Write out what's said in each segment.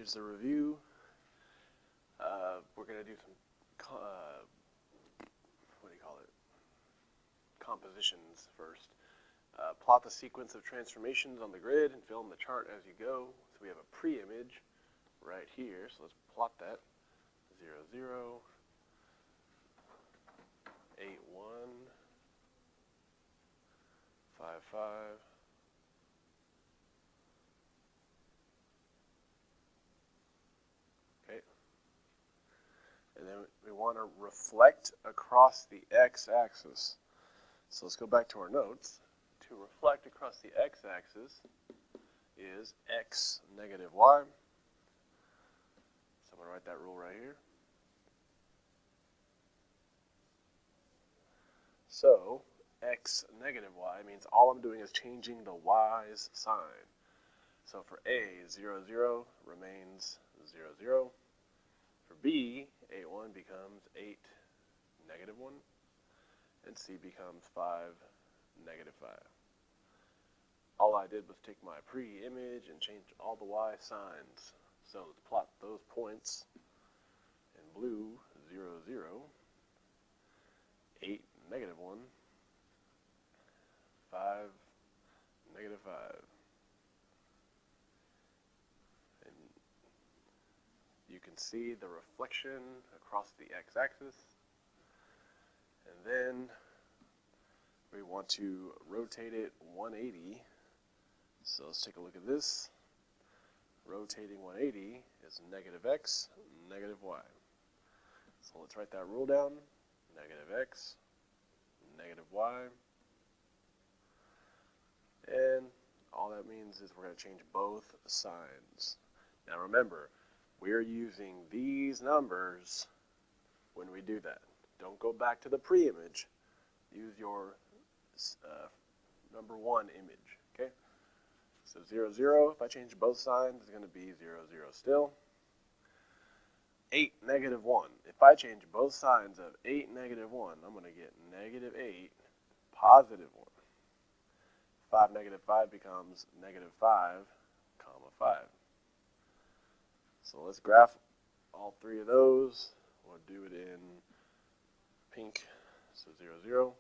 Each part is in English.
here's the review. We're going to do some, compositions first. Plot the sequence of transformations on the grid and fill in the chart as you go. So we have a pre-image right here. So let's plot that. 0, 0, 8, 1, 5, 5. Okay. And then we want to reflect across the x-axis. So let's go back to our notes. To reflect across the x-axis is x negative y. So I'm going to write that rule right here. So x negative y means all I'm doing is changing the y's sign. So for A, 0, 0 remains 0, 0. For B, 8, 1 becomes 8, negative 1. And C becomes 5, negative 5. All I did was take my pre-image and change all the y signs. So let's plot those points in blue, 0, 0, 8, negative 1, 5, negative 5. And you can see the reflection across the x-axis. And then we want to rotate it 180. So let's take a look at this. Rotating 180 is negative x, negative y. So let's write that rule down. Negative x, negative y. And all that means is we're going to change both signs. Now remember, we're using these numbers when we do that. Don't go back to the pre-image. Use your number 1 image, okay? So 0, 0, if I change both signs, it's going to be 0, 0 still. 8, negative 1. If I change both signs of 8, negative 1, I'm going to get negative 8, positive 1. 5, negative 5 becomes negative 5, comma 5. So let's graph all 3 of those. We'll do it in pink. So 0, 0,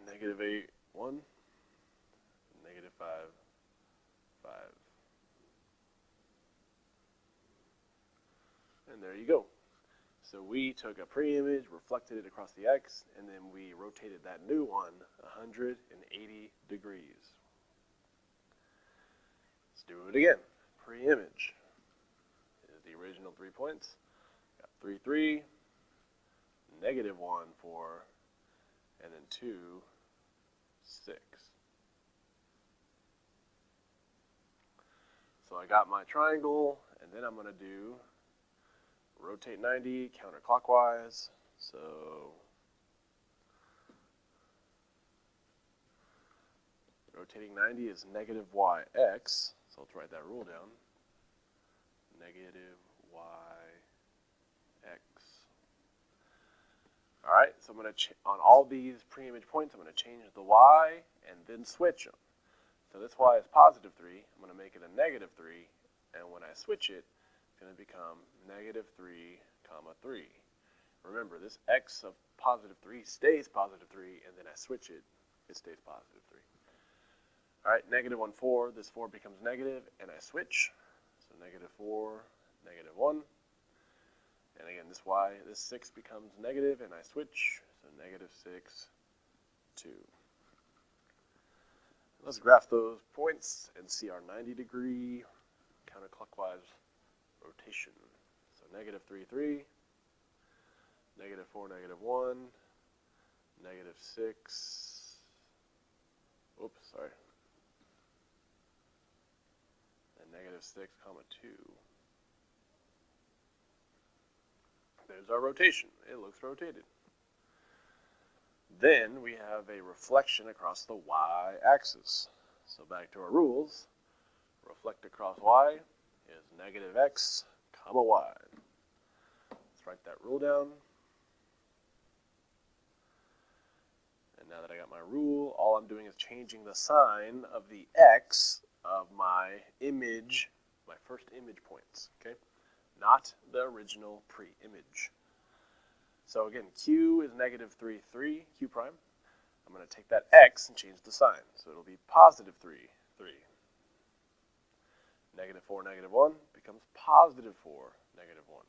negative 8, 1, negative 5, 5. And there you go. So we took a pre-image, reflected it across the x, and then we rotated that new one 180 degrees. Let's do it again. Pre-image is the original 3 points. Got 3, 3, negative 1, 4, and then 2, 6. So I got my triangle, and then I'm going to do rotate 90 counterclockwise. So rotating 90 is negative yx. So let's write that rule down. Negative yx. All right, so I'm going to, on all these pre-image points, I'm going to change the y and then switch them. So this y is positive 3. I'm going to make it a negative 3. And when I switch it, it's going to become negative 3, comma 3. Remember, this x of positive 3 stays positive 3, and then I switch it, it stays positive 3. All right, negative 1, 4. This 4 becomes negative, and I switch. So negative 4, negative 1. And again, this y, this 6 becomes negative, and I switch. So negative 6, 2. Let's graph those points and see our 90-degree counterclockwise rotation. So negative 3, 3, negative 4, negative 1, negative 6, oops, sorry, and negative 6, comma 2. There's our rotation. It looks rotated. Then we have a reflection across the y-axis. So back to our rules. Reflect across y is negative x, comma y. Let's write that rule down. And now that I got my rule, all I'm doing is changing the sign of the x of my image my first image points, okay? Not the original pre-image. So again, Q is negative 3, 3, Q prime. I'm going to take that X and change the sign. So it'll be positive 3, 3. Negative 4, negative 1 becomes positive 4, negative 1.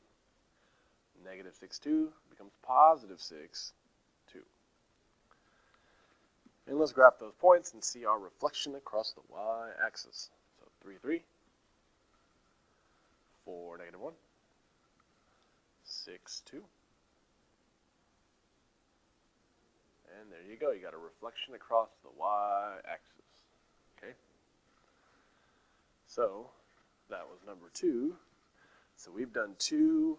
Negative 6, 2 becomes positive 6, 2. And let's graph those points and see our reflection across the y-axis. So 3, 3, 4, negative 1, 6, 2. And there you go. You got a reflection across the y-axis. Okay? So that was number 2. So we've done 2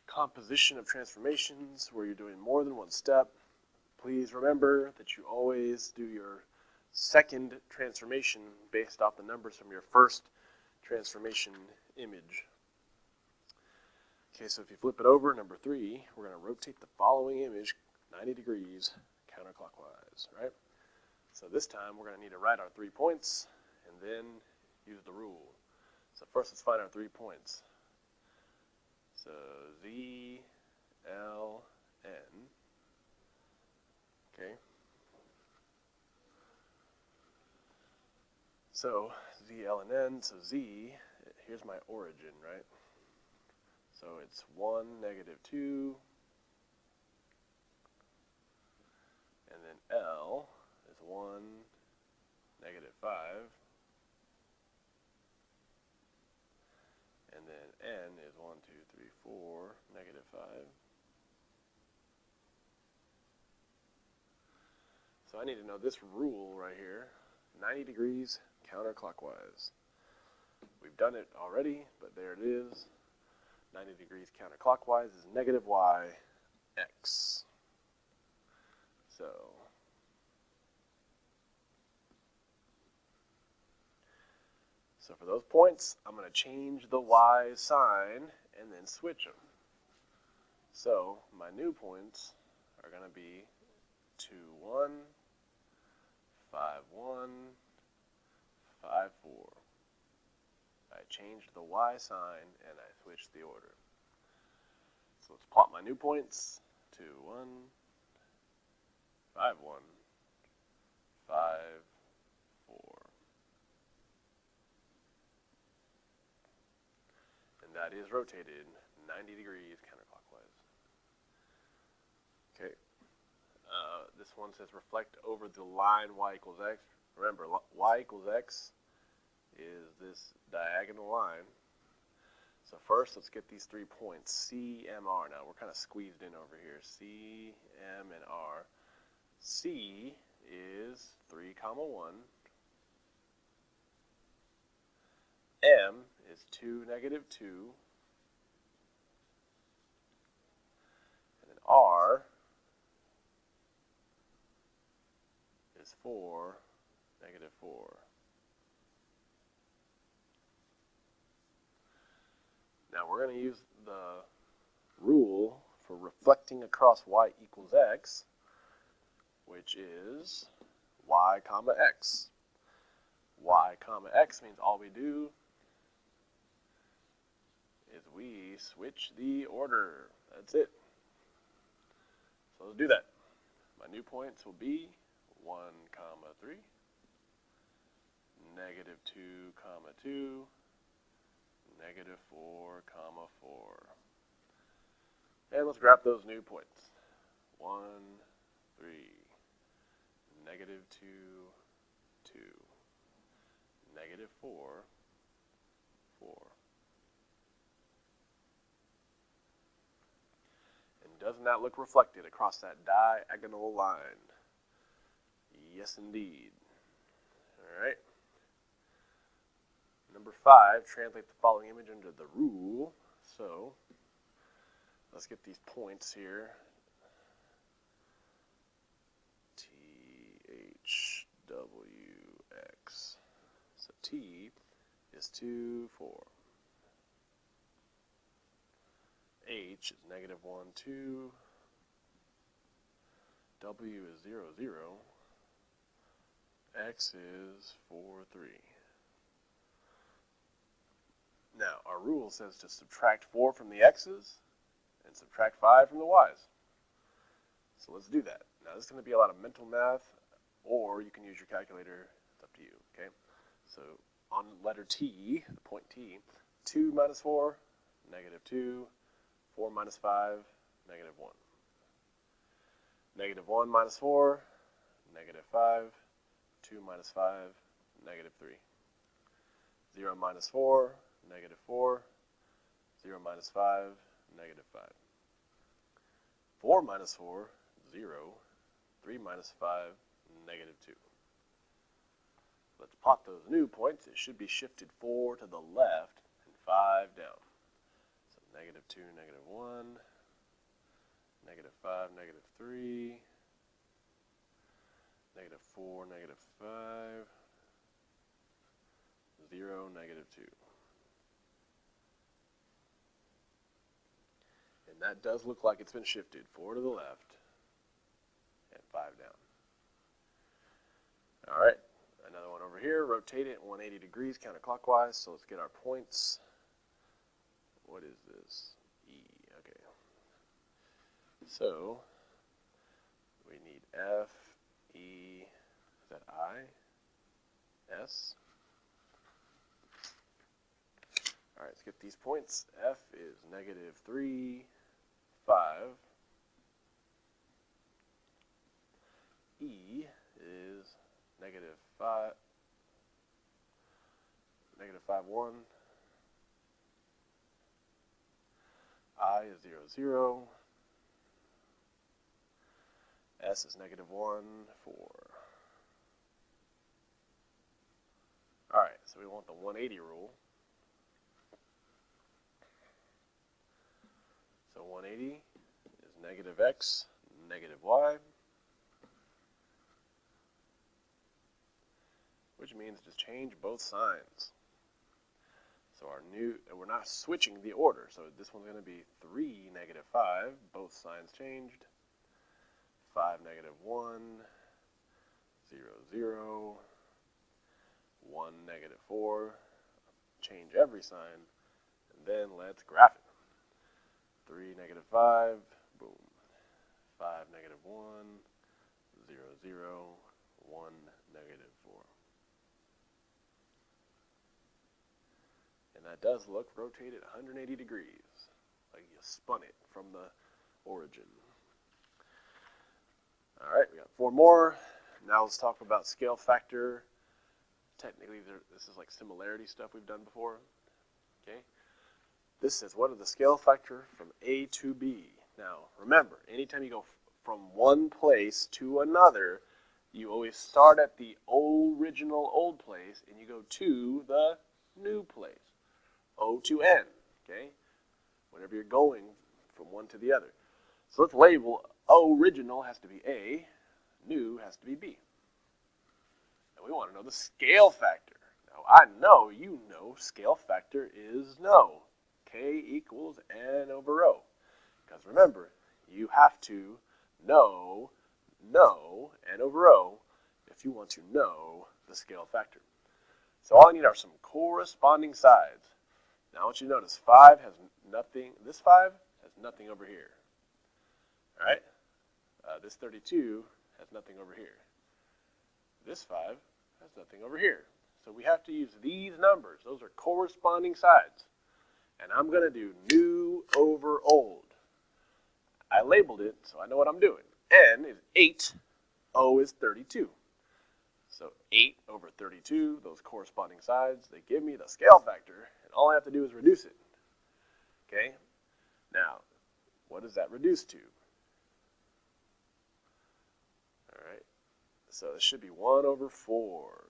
composition of transformations where you're doing more than one step. Please remember that you always do your second transformation based off the numbers from your first transformation image. Okay, so if you flip it over, number 3, we're going to rotate the following image 90 degrees counterclockwise, right? So this time we're going to need to write our 3 points and then use the rule. So first let's find our 3 points. So Z, L, N. Okay. So Z, L, and N. So Z, here's my origin, right? So it's 1, negative 2. And then L is 1, negative 5. And then N is 1, 2, 3, 4, negative 5. So I need to know this rule right here, 90 degrees counterclockwise. We've done it already, but there it is. 90 degrees counterclockwise is negative y, x. So for those points, I'm going to change the y sign and then switch them. So my new points are going to be 2, 1, 5, 1, 5, 4. I changed the y sign and I switched the order. So let's plot my new points. 2, 1, 5, 1, 5, 4. And that is rotated 90 degrees counterclockwise. Okay. This one says reflect over the line y equals x. Remember, y equals x is this diagonal line. So first, let's get these 3 points, C, M, R. Now, we're kind of squeezed in over here. C, M, and R. C is 3, 1. M is 2, negative 2. And then R is 4, negative 4. Now we're going to use the rule for reflecting across y equals x, which is y comma x. Y comma x means all we do is we switch the order. That's it. So let's do that. My new points will be 1, 3, negative 2, 2, negative 4, 4. And let's graph those new points. 1, 3, negative 2, 2, negative 4, 4. And doesn't that look reflected across that diagonal line? Yes, indeed. All right. Number 5, translate the following image under the rule. So let's get these points here. T, H, W, X. So T is 2, 4. H is negative 1, 2. W is 0, 0. X is 4, 3. Now, our rule says to subtract 4 from the x's and subtract 5 from the y's. So let's do that. Now, this is going to be a lot of mental math, or you can use your calculator. It's up to you, okay? So on letter T, the point T, 2 minus 4, negative 2, 4 minus 5, negative 1. Negative 1 minus 4, negative 5, 2 minus 5, negative 3. 0 minus 4, negative 4, 0 minus 5, negative 5. 4 minus 4, 0, 3 minus 5, negative 2. Let's plot those new points. It should be shifted 4 to the left and 5 down. So negative 2, negative 1, negative 5, negative 3, negative 4, negative 5, 0, negative 2. And that does look like it's been shifted 4 to the left and 5 down. All right, another one over here. Rotate it 180 degrees counterclockwise. So let's get our points. What is this? E. Okay. So we need F, E, is that I, S? All right, let's get these points. F is negative 3, 5. E is negative 5, 1. I is 0, 0. S is negative 1, 4. All right, so we want the 180 rule. So 180 is negative x, negative y, which means just change both signs. So we're not switching the order. So this one's going to be 3, negative 5, both signs changed. 5, negative 1, 0, 0, 1, negative 4, change every sign, and then let's graph it. 3, negative 5, boom. 5, negative 1, 0, 0, 1, negative 4. And that does look rotated 180 degrees, like you spun it from the origin. All right, we got 4 more. Now let's talk about scale factor. Technically, this is like similarity stuff we've done before. Okay. This says, what are the scale factor from A to B? Now, remember, anytime you go from one place to another, you always start at the original old place and you go to the new place. O to N, okay? Whenever you're going from one to the other. So let's label original has to be A, new has to be B. And we want to know the scale factor. Now, I know you know scale factor is no. K equals N over O. Because remember, you have to know N over O if you want to know the scale factor. So all I need are some corresponding sides. Now I want you to notice 5 has nothing, this 5 has nothing over here. All right? This 32 has nothing over here. This 5 has nothing over here. So we have to use these numbers. Those are corresponding sides. And I'm going to do new over old. I labeled it, so I know what I'm doing. N is 8, O is 32. So 8 over 32, those corresponding sides, they give me the scale factor, and all I have to do is reduce it. Okay? Now, what does that reduce to? All right. So it should be 1 over 4.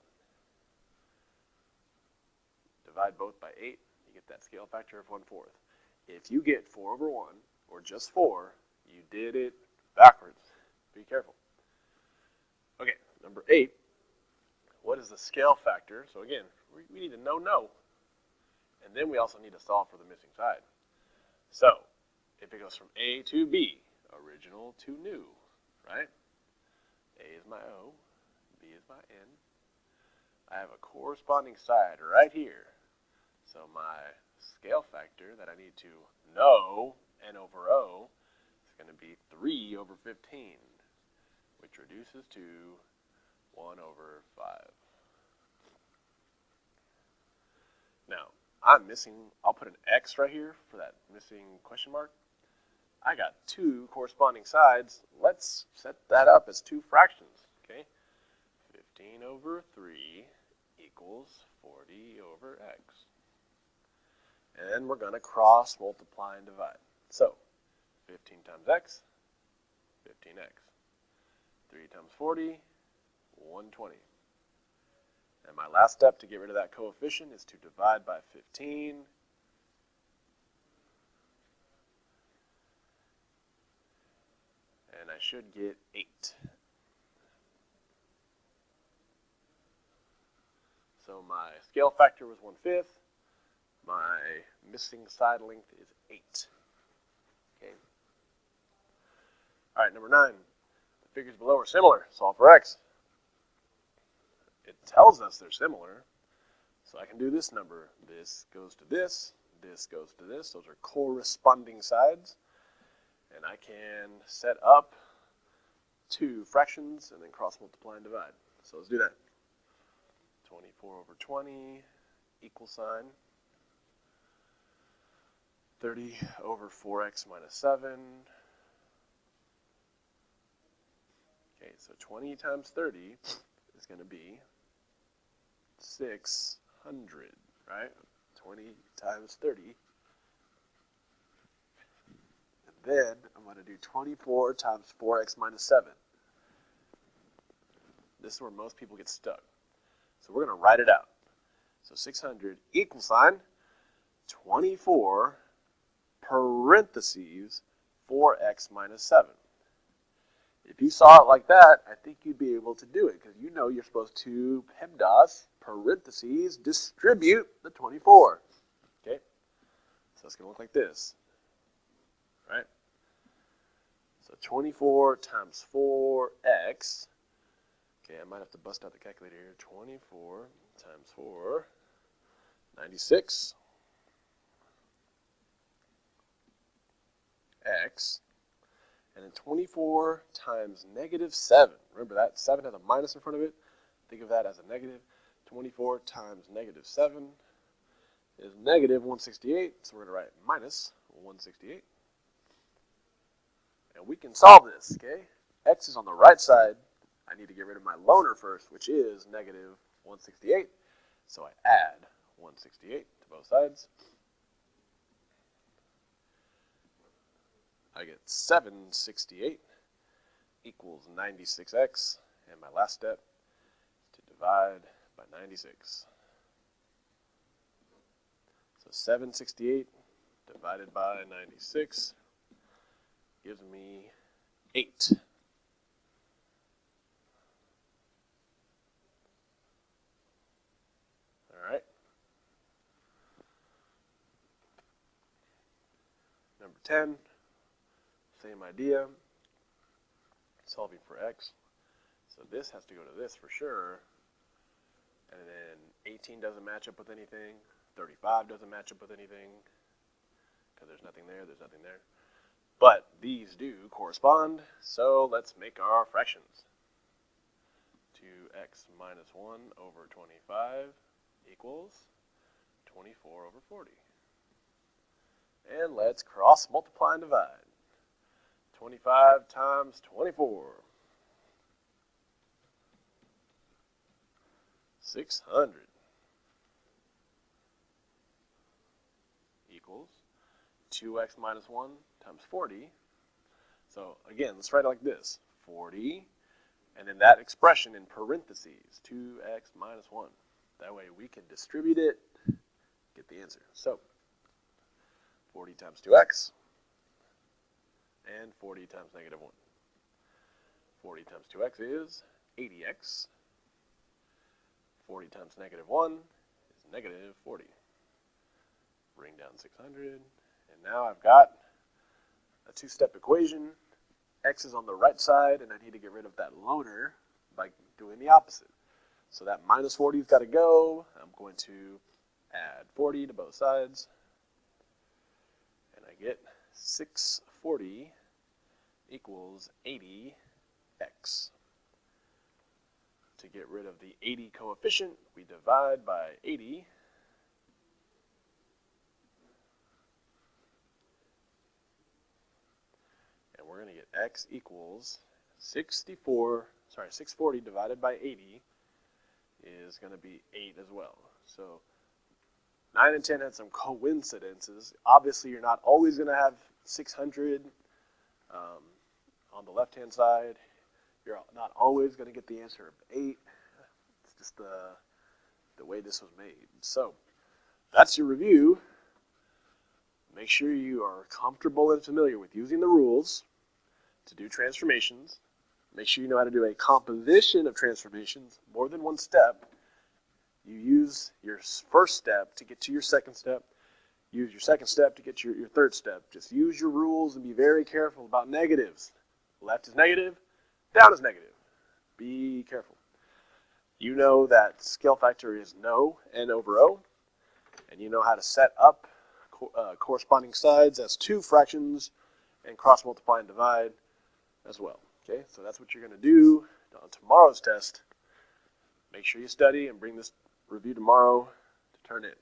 Divide both by 8. Get that scale factor of 1/4. If you get 4 over 1, or just 4, you did it backwards. Be careful. Okay, number 8. What is the scale factor? So again, we need to know no. And then we also need to solve for the missing side. So, if it goes from A to B, original to new, right? A is my O, B is my N. I have a corresponding side right here. So my scale factor that I need to know, n over O, is going to be 3 over 15, which reduces to 1 over 5. Now, I'm missing, I'll put an X right here for that missing question mark. I got 2 corresponding sides. Let's set that up as 2 fractions, okay? 15 over 3 equals 40 over X. And then we're going to cross multiply and divide. So, 15 times X, 15X. 3 times 40, 120. And my last step to get rid of that coefficient is to divide by 15. And I should get 8. So my scale factor was 1/5. My missing side length is 8. Okay. All right, number 9. The figures below are similar. Solve for X. It tells us they're similar, so I can do this number. This goes to this, this goes to this. Those are corresponding sides. And I can set up 2 fractions and then cross multiply and divide. So let's do that. 24 over 20, equal sign. 30 over 4x minus 7. Okay, so 20 times 30 is going to be 600, right? 20 times 30. And then I'm going to do 24 times 4x minus 7. This is where most people get stuck. So we're going to write it out. So 600 equal sign 24 parentheses 4x minus 7. If you saw it like that, I think you'd be able to do it, because you know you're supposed to PEMDAS, parentheses, distribute the 24. Okay? So it's going to look like this. Right? So 24 times 4x. Okay, I might have to bust out the calculator here. 24 times 4, 96. X. And then 24 times negative 7. Remember that? 7 has a minus in front of it. Think of that as a negative. 24 times negative 7 is negative 168. So we're going to write minus 168. And we can solve this, okay? X is on the right side. I need to get rid of my loner first, which is negative 168. So I add 168 to both sides. I get 768 equals 96x, and my last step is to divide by 96. So 768 divided by 96 gives me 8. All right. Number 10. Same idea, solving for x. So this has to go to this for sure. And then 18 doesn't match up with anything. 35 doesn't match up with anything, because there's nothing there, there's nothing there. But these do correspond, so let's make our fractions. 2x minus 1 over 25 equals 24 over 40. And let's cross multiply and divide. 25 times 24. 600 equals 2x minus 1 times 40. So again, let's write it like this. 40, and then that expression in parentheses, 2x minus 1. That way we can distribute it, get the answer. So 40 times 2x. And 40 times negative 1. 40 times 2x is 80x. 40 times negative 1 is negative 40. Bring down 600. And now I've got a 2-step equation. X is on the right side, and I need to get rid of that loner by doing the opposite. So that minus 40's got to go. I'm going to add 40 to both sides. get 640 equals 80x. To get rid of the 80 coefficient, we divide by 80. And we're going to get x equals 640 divided by 80 is going to be 8 as well. So 9 and 10 had some coincidences. Obviously, you're not always going to have 600 on the left-hand side. You're not always going to get the answer of 8. It's just the way this was made. So that's your review. Make sure you are comfortable and familiar with using the rules to do transformations. Make sure you know how to do a composition of transformations, more than one step. You use your first step to get to your second step. Use your second step to get to your third step. Just use your rules and be very careful about negatives. Left is negative, down is negative. Be careful. You know that scale factor is n over O, and you know how to set up corresponding sides as two fractions and cross multiply and divide as well. Okay, so that's what you're going to do on tomorrow's test. Make sure you study and bring this review tomorrow to turn in.